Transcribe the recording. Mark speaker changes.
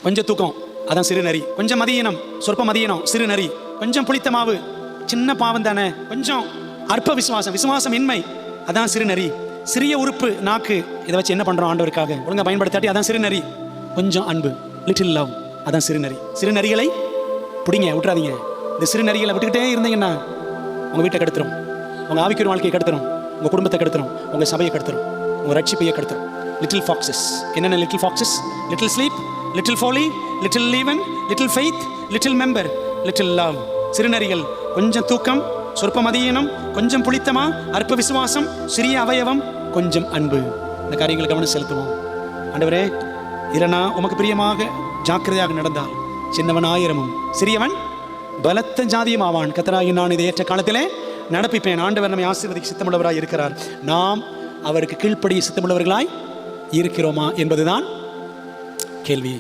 Speaker 1: கொஞ்சம் தூக்கம், அதான் சிறு நரி. கொஞ்சம் மதியினம், சொற்ப மதியினம், சிறு நரி. கொஞ்சம் புளித்த மாவு, சின்ன பாவம் தானே. கொஞ்சம் அற்ப விசுவாசம், விசுவாசம் இன்மை, அதான் சிறு நரி. சிறிய உறுப்பு நாக்கு, இதை வச்சு என்ன பண்றோம் ஆண்டவருக்காக ஒழுங்கா பயன்படுத்தாட்டி அதான் சிறு நரி. கொஞ்சம் அன்பு, லிட்டில் லவ், அதான் சிறு நரி. சிறு நரிகளை பிடிங்க, விட்டுறாதீங்க. இந்த சிறு நரிகளை விட்டுக்கிட்டே இருந்தீங்கன்னா உங்க வீட்டை கெடுத்துரும், உங்க ஆவிக்குரிய வாழ்க்கையை கெடுத்துரும், உங்க குடும்பத்தை கெடுத்துரும், உங்க சபையை கெடுத்துரும், உங்க ரட்சிப்பையை கெடுத்துரும். Little foxes. என்னென்ன little foxes? Little sleep, little folly, little leaven, little faith, little member, little love. சிறுநரிகள் கொஞ்சம் தூக்கம், சொற்ப மதியினம், கொஞ்சம் புளித்தமா, அற்ப விசுவாசம், சிறிய அவயவம், கொஞ்சம் அன்பு. இந்த காரியங்களை கவனம் செலுத்துவோம். ஆண்டவரே, இல்லைனா உமக்கு பிரியமாக ஜாக்கிரதையாக நடந்தால் சின்னவன் ஆயிரமும் சிறியவன் பலத்த ஜாதியும் ஆவான். கர்த்தராகிய நான் இதை ஏற்ற காலத்திலே நடப்பிப்பேன். ஆண்டவர் நம்மை ஆசீர்வதிக்க சித்தமுள்ளவராய் இருக்கிறார். நாம் அவருக்கு கீழ்ப்படிய சித்தமுள்ளவர்களாய் இருக்கிறோமா என்பதுதான் கேள்வி.